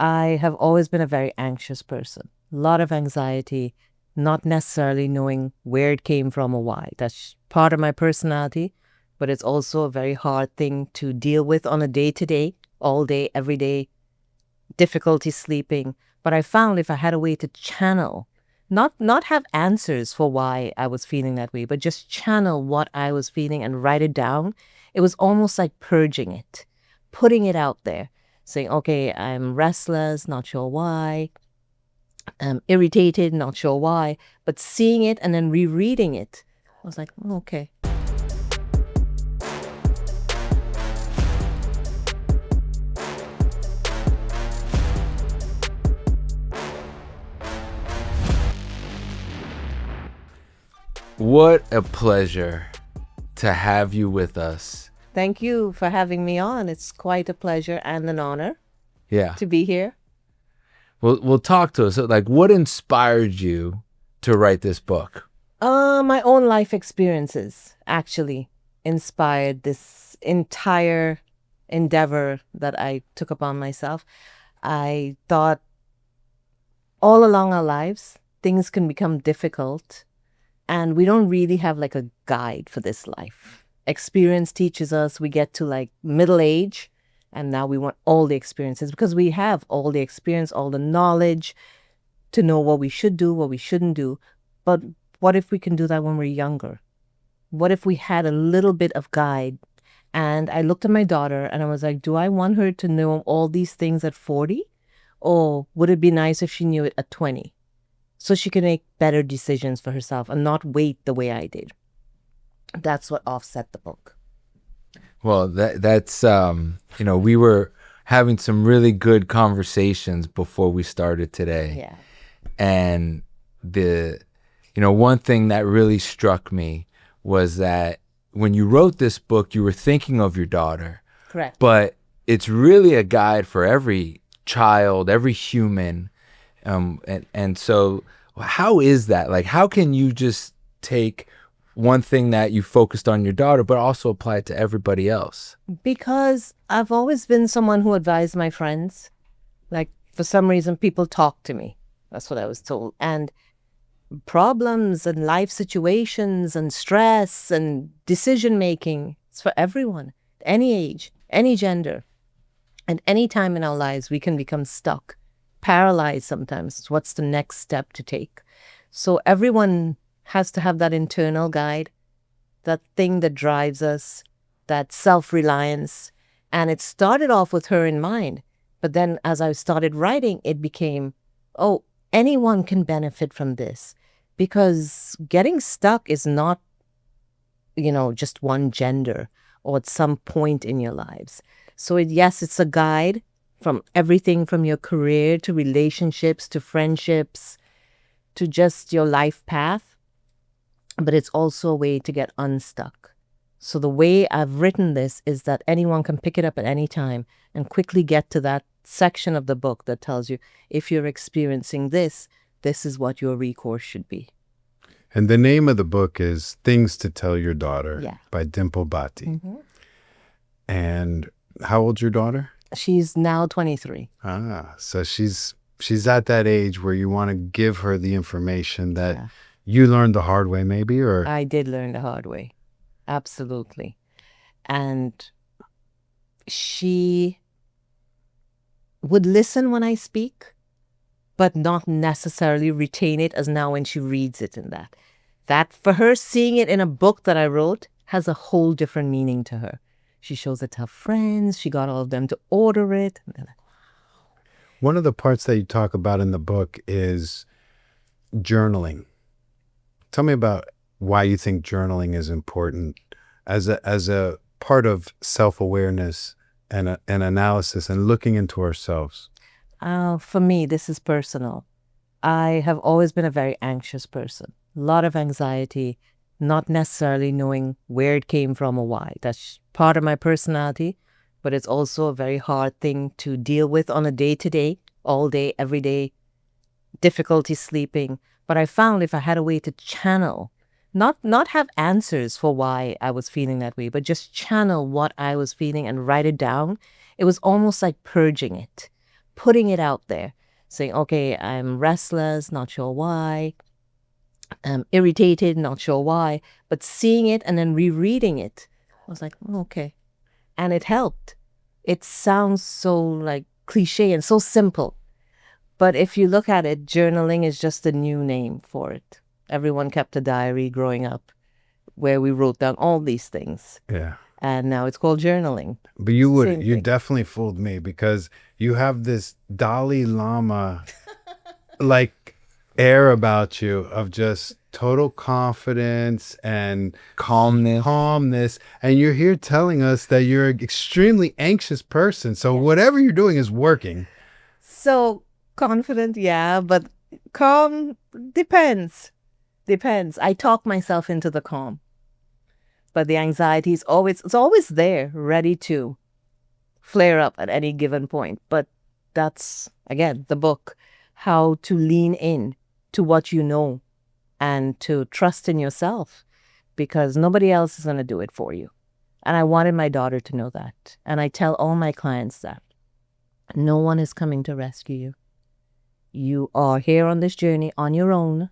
I have always been a very anxious person. A lot of anxiety, not necessarily knowing where it came from or why. That's part of my personality, but it's also a very hard thing to deal with on a day-to-day, all day, every day, difficulty sleeping. But I found if I had a way to channel, not have answers for why I was feeling that way, but just channel what I was feeling and write it down, it was almost like purging it, putting it out there, saying, okay, I'm restless, not sure why. I'm irritated, not sure why. But seeing it and then rereading it, I was like, oh, okay. What a pleasure to have you with us. Thank you for having me on. It's quite a pleasure and an honor Yeah. to be here. We'll talk to us. So, like, what inspired you to write this book? My own life experiences actually inspired this entire endeavor that I took upon myself. I thought all along our lives, things can become difficult, and we don't really have like a guide for this life. Experience teaches us, we get to like middle age, and now we want all the experiences because we have all the experience, all the knowledge to know what we should do, what we shouldn't do. But what if we can do that when we're younger? What if we had a little bit of guide? And I looked at my daughter and I was like, do I want her to know all these things at 40? Or would it be nice if she knew it at 20? So she can make better decisions for herself and not wait the way I did. That's what offset the book. Well, that's we were having some really good conversations before we started today. Yeah. And one thing that really struck me was that when you wrote this book, you were thinking of your daughter. Correct. But it's really a guide for every child, every human. And so how is that? Like, how can you just take one thing that you focused on your daughter, but also apply it to everybody else? Because I've always been someone who advised my friends. Like, for some reason, people talk to me. That's what I was told. And problems and life situations and stress and decision making, it's for everyone, any age, any gender. And any time in our lives, we can become stuck, paralyzed sometimes. What's the next step to take? So everyone has to have that internal guide, that thing that drives us, that self-reliance. And it started off with her in mind. But then as I started writing, it became, oh, anyone can benefit from this. Because getting stuck is not, just one gender or at some point in your lives. So yes, it's a guide from everything from your career to relationships to friendships to just your life path. But it's also a way to get unstuck. So the way I've written this is that anyone can pick it up at any time and quickly get to that section of the book that tells you, if you're experiencing this, this is what your recourse should be. And the name of the book is Things to Tell Your Daughter Yeah. by Dimple Bhatti. Mm-hmm. And how old's your daughter? She's now 23. So she's at that age where you want to give her the information that you learned the hard way maybe, or? I did learn the hard way. Absolutely. And she would listen when I speak, but not necessarily retain it as now when she reads it in that. That for her, seeing it in a book that I wrote has a whole different meaning to her. She shows it to her friends. She got all of them to order it. And they're like, one of the parts that you talk about in the book is journaling. Tell me about why you think journaling is important as a part of self-awareness and analysis and looking into ourselves. For me, this is personal. I have always been a very anxious person. A lot of anxiety, not necessarily knowing where it came from or why. That's part of my personality, but it's also a very hard thing to deal with on a day-to-day, all day, every day, difficulty sleeping. But I found if I had a way to channel, not have answers for why I was feeling that way, but just channel what I was feeling and write it down, it was almost like purging it, putting it out there, saying, okay, I'm restless, not sure why. I'm irritated, not sure why. But seeing it and then rereading it, I was like, "Oh, okay." And it helped. It sounds so like cliche and so simple. But if you look at it, journaling is just a new name for it. Everyone kept a diary growing up where we wrote down all these things. Yeah. And now it's called journaling. But Same you thing. definitely fooled me because you have this Dalai Lama like air about you of just total confidence and Calmness. and you're here telling us that you're an extremely anxious person. So whatever you're doing is working. So confident, yeah, but calm depends. Depends. I talk myself into the calm. But the anxiety is always there, ready to flare up at any given point. But that's again the book, how to lean in to what you know and to trust in yourself because nobody else is going to do it for you. And I wanted my daughter to know that. And I tell all my clients that no one is coming to rescue you. You are here on this journey on your own.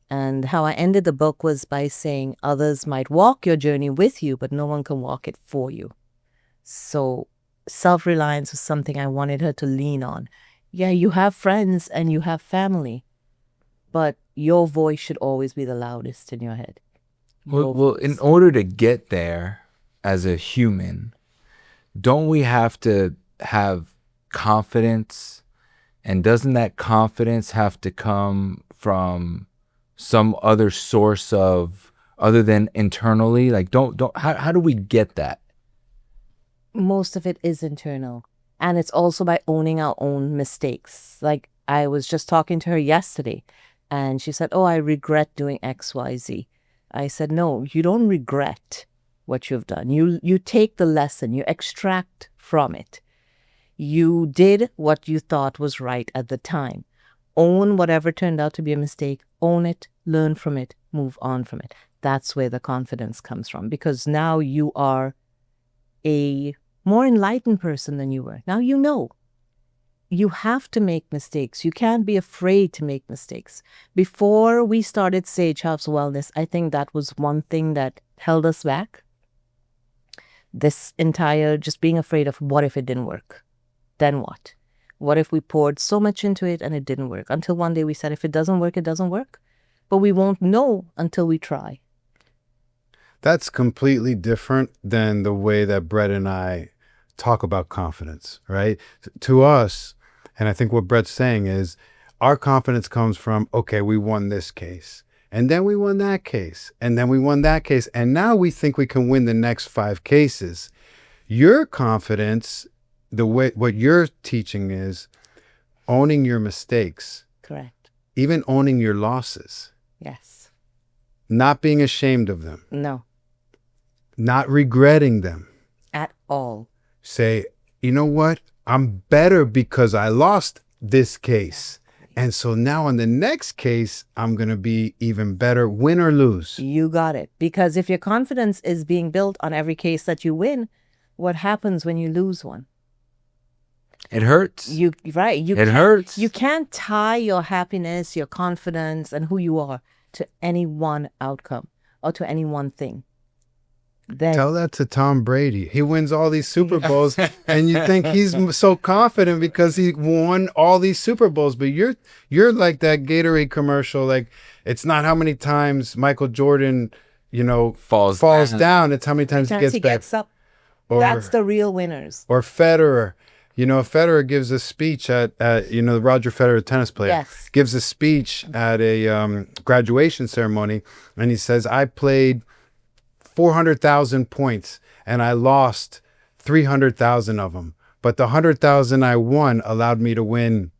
And how I ended the book was by saying others might walk your journey with you, but no one can walk it for you. So self-reliance was something I wanted her to lean on. Yeah, you have friends and you have family, but your voice should always be the loudest in your head. Well, in order to get there as a human, don't we have to have confidence? And doesn't that confidence have to come from some other source of other than internally? Like, how do we get that? Most of it is internal. And it's also by owning our own mistakes. Like I was just talking to her yesterday and she said, oh, I regret doing XYZ. I said, no, you don't regret what you've done. You take the lesson, you extract from it. You did what you thought was right at the time. Own whatever turned out to be a mistake. Own it, learn from it, move on from it. That's where the confidence comes from because now you are a more enlightened person than you were. Now you know. You have to make mistakes. You can't be afraid to make mistakes. Before we started Sage House Wellness, I think that was one thing that held us back. This entire just being afraid of what if it didn't work? Then what? What if we poured so much into it and it didn't work? Until one day we said, if it doesn't work, it doesn't work. But we won't know until we try. That's completely different than the way that Brett and I talk about confidence, right? To us, and I think what Brett's saying is our confidence comes from, okay, we won this case. And then we won that case. And then we won that case. And now we think we can win the next 5 cases. Your confidence, the way what you're teaching is owning your mistakes. Correct. Even owning your losses. Yes. Not being ashamed of them. No. Not regretting them. At all. Say, you know what? I'm better because I lost this case. And so now on the next case, I'm going to be even better, win or lose. You got it. Because if your confidence is being built on every case that you win, what happens when you lose one? It hurts. It hurts. You can't tie your happiness, your confidence, and who you are to any one outcome or to any one thing. Then Tell that to Tom Brady. He wins all these Super Bowls and you think he's so confident because he won all these Super Bowls, but you're like that Gatorade commercial, like it's not how many times Michael Jordan, falls down, it's how many times he gets back. up. That's the real winners. Or Federer. Federer gives a speech at Roger Federer, tennis player, Yes. gives a speech at a graduation ceremony, and he says, I played 400,000 points and I lost 300,000 of them. But the 100,000 I won allowed me to win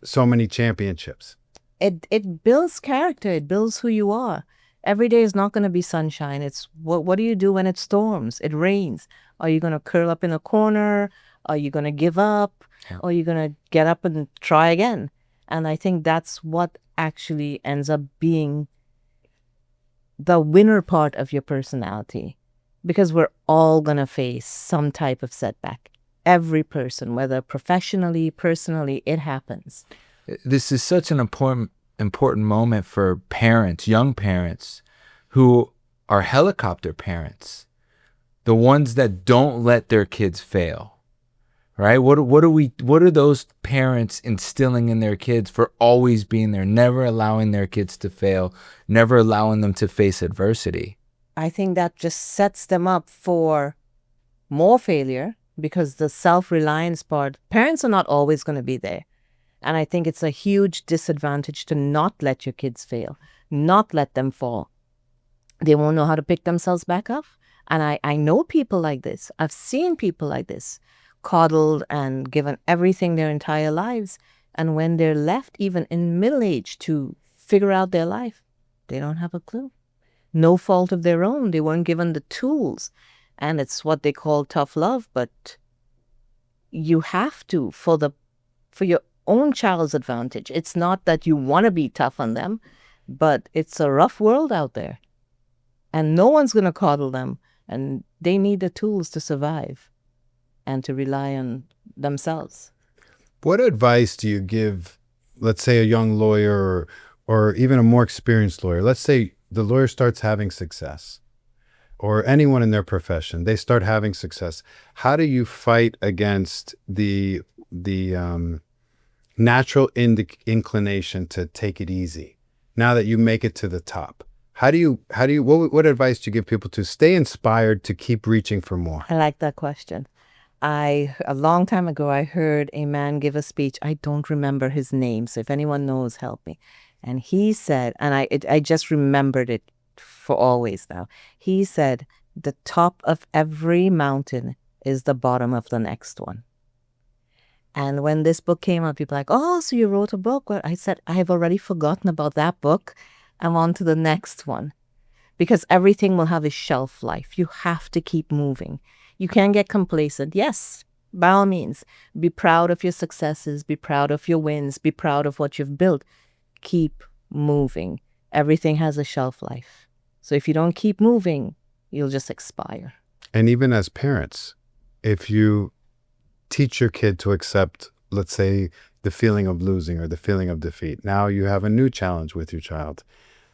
so many championships. It builds character. It builds who you are. Every day is not going to be sunshine. It's what do you do when it storms? It rains. Are you going to curl up in a corner? Are you going to give up? Yeah. Or are you going to get up and try again? And I think that's what actually ends up being the winner part of your personality, because we're all going to face some type of setback. every person, whether professionally, personally, it happens. This is such an important moment for parents, young parents who are helicopter parents, the ones that don't let their kids fail. Right? What are those parents instilling in their kids for always being there, never allowing their kids to fail, never allowing them to face adversity? I think that just sets them up for more failure, because the self-reliance part, parents are not always going to be there. And I think it's a huge disadvantage to not let your kids fail, not let them fall. They won't know how to pick themselves back up. And I know people like this. I've seen people like this, coddled and given everything their entire lives. And when they're left, even in middle age, to figure out their life, they don't have a clue. No fault of their own. They weren't given the tools. And it's what they call tough love. But you have to, for your own child's advantage. It's not that you want to be tough on them, but it's a rough world out there. And no one's going to coddle them. And they need the tools to survive and to rely on themselves. What advice do you give, let's say, a young lawyer or even a more experienced lawyer? Let's say the lawyer starts having success, or anyone in their profession, they start having success. How do you fight against the natural inclination to take it easy now that you make it to the top? What advice do you give people to stay inspired, to keep reaching for more? I like that question. A long time ago, I heard a man give a speech. I don't remember his name, so if anyone knows, help me. And he said, and I just remembered it for always now. He said, the top of every mountain is the bottom of the next one. And when this book came out, people were like, oh, so you wrote a book? Well, I said, I have already forgotten about that book. I'm on to the next one. Because everything will have a shelf life. You have to keep moving. You can't get complacent. Yes, by all means, be proud of your successes, be proud of your wins, be proud of what you've built. Keep moving. Everything has a shelf life. So if you don't keep moving, you'll just expire. And even as parents, if you teach your kid to accept, let's say, the feeling of losing or the feeling of defeat, now you have a new challenge with your child.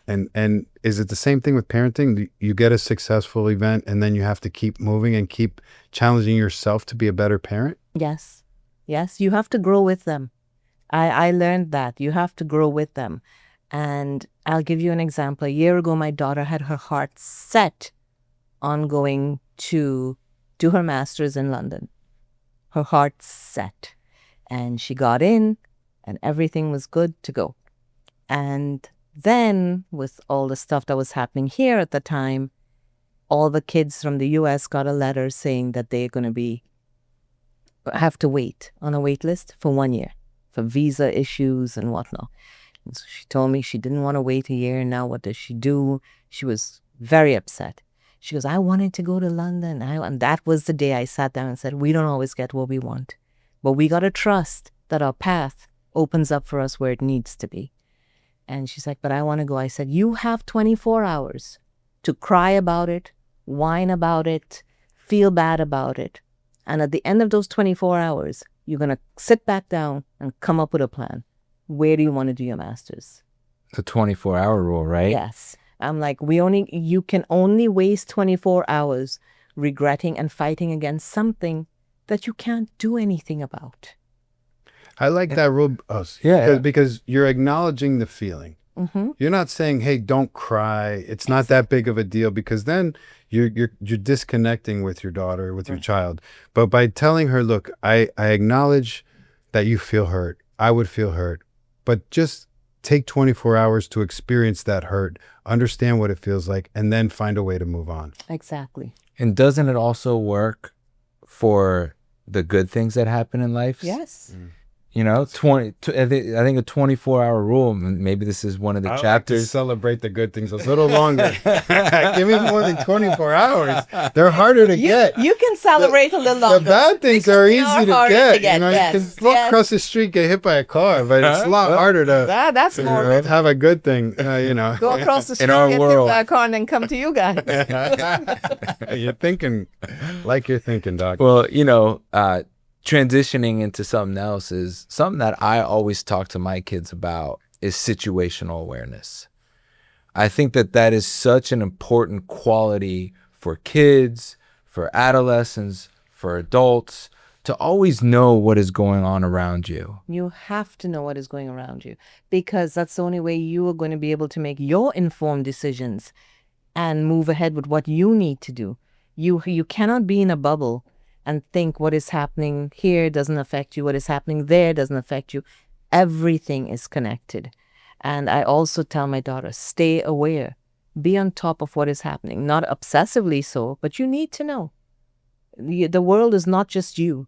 And is it the same thing with parenting? You get a successful event and then you have to keep moving and keep challenging yourself to be a better parent? Yes. Yes, you have to grow with them. I learned that. You have to grow with them. And I'll give you an example. A year ago, my daughter had her heart set on going to do her master's in London. Her heart set. And she got in and everything was good to go. And then, with all the stuff that was happening here at the time, all the kids from the U.S. got a letter saying that they're going to have to wait on a wait list for 1 year for visa issues and whatnot. And so she told me she didn't want to wait a year. Now what does she do? She was very upset. She goes, I wanted to go to London. And that was the day I sat down and said, we don't always get what we want, but we got to trust that our path opens up for us where it needs to be. And she's like, but I want to go. I said, you have 24 hours to cry about it, whine about it, feel bad about it. And at the end of those 24 hours, you're going to sit back down and come up with a plan. Where do you want to do your master's? The 24-hour rule, right? Yes. I'm like, you can only waste 24 hours regretting and fighting against something that you can't do anything about. I like that rule. Because you're acknowledging the feeling. Mm-hmm. You're not saying, hey, don't cry. It's not that big of a deal, because then you're disconnecting with your daughter, with your child. But by telling her, look, I acknowledge that you feel hurt. I would feel hurt. But just take 24 hours to experience that hurt, understand what it feels like, and then find a way to move on. Exactly. And doesn't it also work for the good things that happen in life? Yes. You know, I think a 24-hour rule, maybe this is one of the I chapters. like to celebrate the good things a little longer. Give me more than 24 hours. They're harder to get. You can celebrate a little longer. The bad things are easy to harder get. to get, You know, yes, you can walk across the street, get hit by a car, but it's a lot harder to That's more. have a good thing. You know, Go across the street, our get world. hit by a car, and then come to you guys. you're thinking like you're thinking, Doc. Well, you know, transitioning into something else is something that I always talk to my kids about is situational awareness. I think that that is such an important quality for kids, for adolescents, for adults, to always know what is going on around you. You have to know what is going around you, because that's the only way you are going to be able to make your informed decisions and move ahead with what you need to do. You cannot be in a bubble and think what is happening here doesn't affect you, what is happening there doesn't affect you. Everything is connected. And I also tell my daughter, stay aware, be on top of what is happening, not obsessively so, but you need to know. The world is not just you.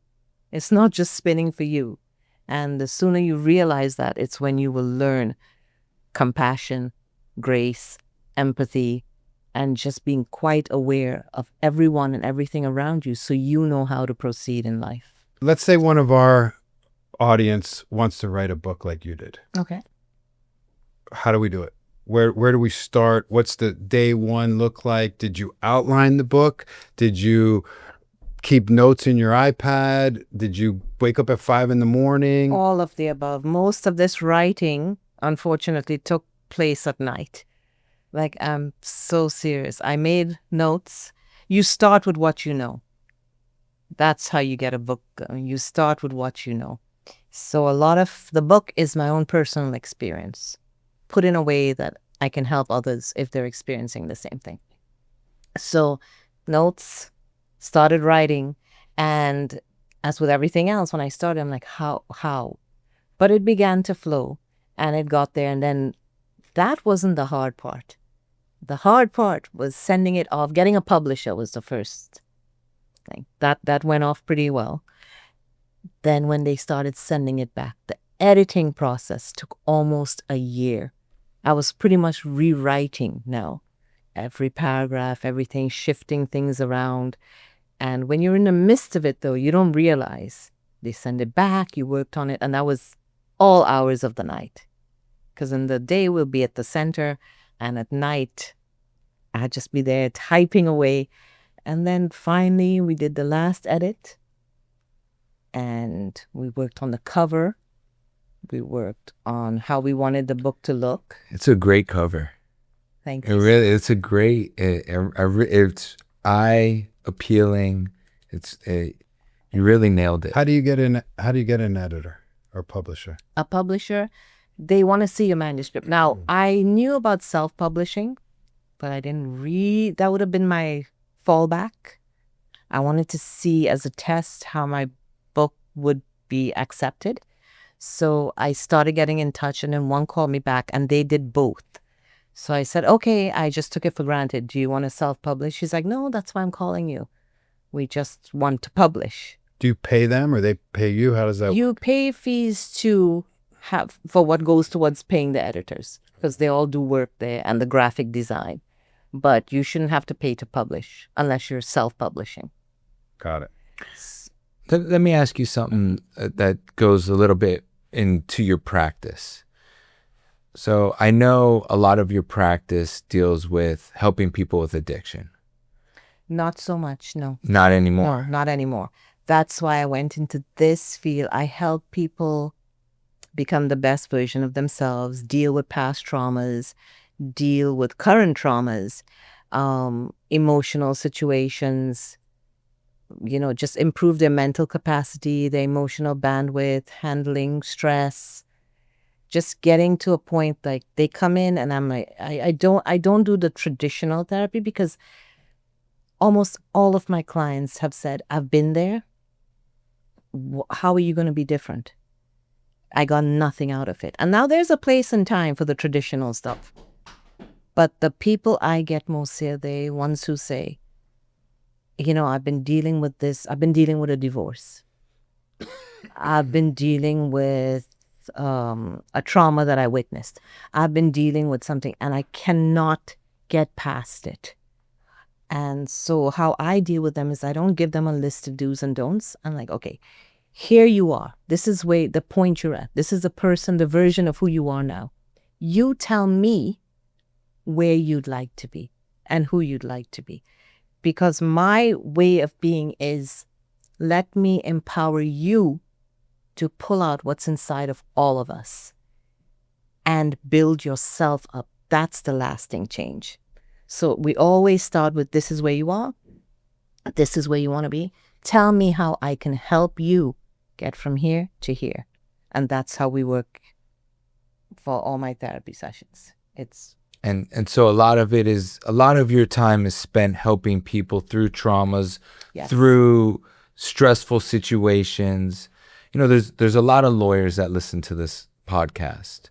It's not just spinning for you. And the sooner you realize that, it's when you will learn compassion, grace, empathy, and just being quite aware of everyone and everything around you so you know how to proceed in life. Let's say one of our audience wants to write a book like you did. Okay. How do we do it? Where do we start? What's the day one look like? Did you outline the book? Did you keep notes in your iPad? Did you wake up at 5 a.m? All of the above. Most of this writing, unfortunately, took place at night. Like, I'm so serious. I made notes. You start with what you know. That's how you get a book going. You start with what you know. So a lot of the book is my own personal experience, put in a way that I can help others if they're experiencing the same thing. So notes, started writing, and as with everything else, when I started, I'm like, how? But it began to flow, and it got there, and then that wasn't the hard part. The hard part was sending it off. Getting a publisher was the first thing. That went off pretty well. Then when they started sending it back, the editing process took almost a year. I was pretty much rewriting now. Every paragraph, everything, shifting things around. And when you're in the midst of it, though, you don't realize. They send it back, you worked on it, and that was all hours of the night. Because in the day, we'll be at the center, and at night, I'd just be there typing away. And then finally, we did the last edit, and we worked on the cover. We worked on how we wanted the book to look. It's a great cover. Thank It you. really, it's a great, it's eye appealing. You really nailed it. How do you get an editor or publisher? A publisher, they want to see your manuscript. Now, I knew about self-publishing, but I didn't read. That would have been my fallback. I wanted to see as a test how my book would be accepted. So I started getting in touch, and then one called me back, and they did both. So I said, okay, I just took it for granted. Do you want to self-publish? She's like, no, that's why I'm calling you. We just want to publish. Do you pay them or they pay you? How does that work? You pay fees to have for what goes towards paying the editors, because they all do work there and the graphic design. But you shouldn't have to pay to publish unless you're self-publishing. Got it. Let me ask you something that goes a little bit into your practice. So I know a lot of your practice deals with helping people with addiction. Not so much, no. Not anymore. No, not anymore. That's why I went into this field. I help people become the best version of themselves, deal with past traumas, deal with current traumas, emotional situations, just improve their mental capacity, their emotional bandwidth, handling stress, just getting to a point like they come in and I'm like, I don't do the traditional therapy, because almost all of my clients have said, I've been there. How are you going to be different? I got nothing out of it. And now there's a place and time for the traditional stuff. But the people I get most are the ones who say, I've been dealing with this. I've been dealing with a divorce. I've been dealing with a trauma that I witnessed. I've been dealing with something and I cannot get past it. And so how I deal with them is I don't give them a list of do's and don'ts. I'm like, okay, here you are. This is where the point you're at. This is the person, the version of who you are now. You tell me where you'd like to be and who you'd like to be. Because my way of being is Let me empower you to pull out what's inside of all of us and build yourself up. That's the lasting change. So we always start with, this is where you are. This is where you want to be. Tell me how I can help you get from here to here. And that's how we work for all my therapy sessions. And so a lot of your time is spent helping people through traumas, Yes. through stressful situations. You know, there's a lot of lawyers that listen to this podcast.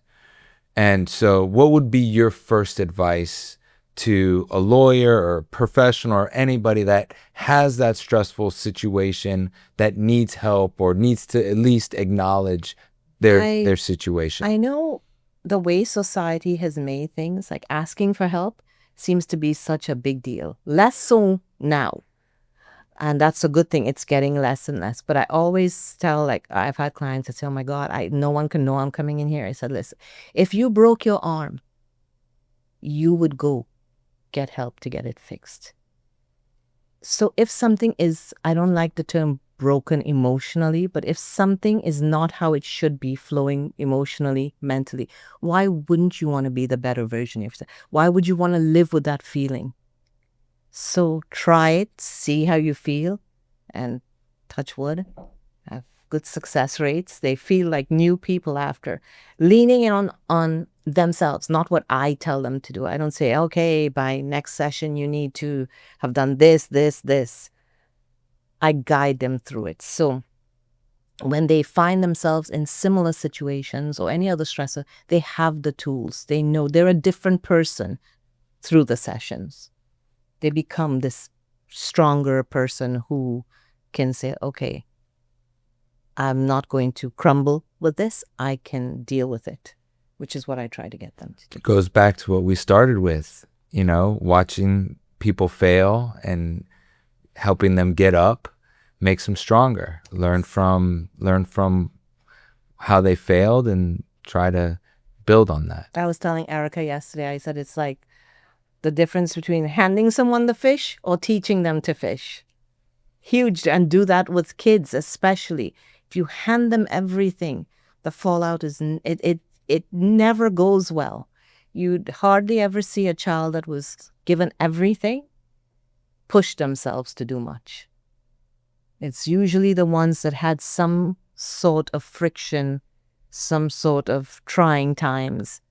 And so what would be your first advice to a lawyer or a professional or anybody that has that stressful situation that needs help or needs to at least acknowledge their situation? I know the way society has made things, like asking for help, seems to be such a big deal. Less so now. And that's a good thing. It's getting less and less. But I always tell, like, I've had clients that say, oh my God, no one can know I'm coming in here. I said, listen, if you broke your arm, you would go get help to get it fixed. So if something is, I don't like the term broken emotionally, but if something is not how it should be flowing emotionally, mentally, why wouldn't you want to be the better version of yourself? Why would you want to live with that feeling? So try it, see how you feel, and touch wood, have good success rates. They feel like new people after. Leaning in on themselves, not what I tell them to do. I don't say, okay, by next session you need to have done this, this, this. I guide them through it. So when they find themselves in similar situations or any other stressor, they have the tools. They know they're a different person through the sessions. They become this stronger person who can say, okay, I'm not going to crumble with this. I can deal with it, which is what I try to get them to do. It goes back to what we started with, you know, watching people fail and helping them get up makes them stronger. Learn from how they failed and try to build on that. I was telling Erica yesterday, I said it's like the difference between handing someone the fish or teaching them to fish. Huge. And do that with kids especially. If you hand them everything, the fallout is, it never goes well. You'd hardly ever see a child that was given everything push themselves to do much. It's usually the ones that had some sort of friction, some sort of trying times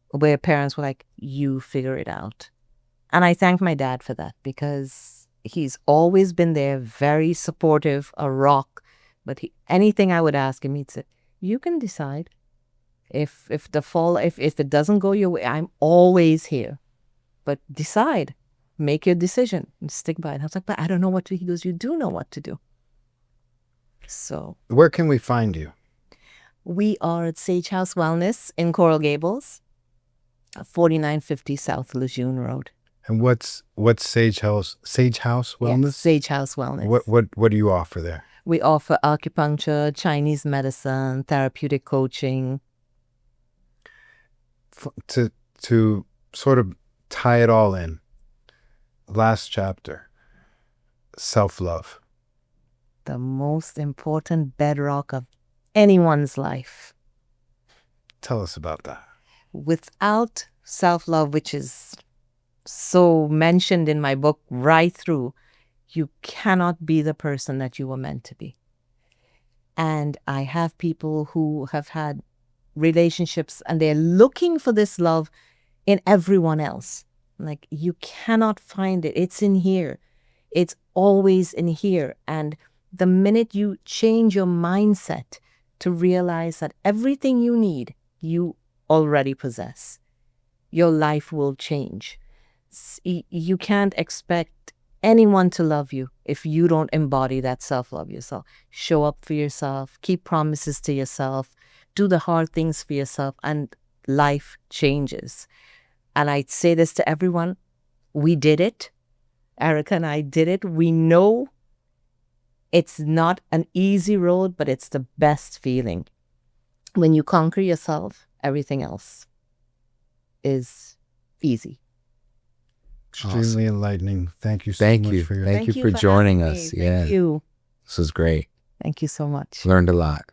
where parents were like, you figure it out. And I thank my dad for that, because he's always been there, very supportive, a rock. But anything I would ask him, he'd say, you can decide. If it doesn't go your way, I'm always here. But decide. Make your decision and stick by it. I was like, but I don't know what to do. He goes, you do know what to do. So Where can we find you? we are at Sage House Wellness in Coral Gables, 4950 South Lejeune Road. And what's Sage House Wellness? Yes, Sage House Wellness. What do you offer there? We offer acupuncture, Chinese medicine, therapeutic coaching. To sort of tie it all in, last chapter, self-love. The most important bedrock of anyone's life. Tell us about that. Without self-love, which is so mentioned in my book right through, you cannot be the person that you were meant to be. And I have people who have had relationships and they're looking for this love in everyone else. Like, you cannot find it. It's in here. It's always in here. And the minute you change your mindset to realize that everything you need, you already possess, your life will change. You can't expect anyone to love you if you don't embody that self-love yourself. Show up for yourself, keep promises to yourself, do the hard things for yourself, and life changes. And I say this to everyone, we did it. Erica and I did it. We know it's not an easy road, but it's the best feeling. When you conquer yourself, everything else is easy. Extremely enlightening. Thank you so Thank much you. for your Thank you for joining having us. me. Yeah. Thank you. This was great. Thank you so much. Learned a lot.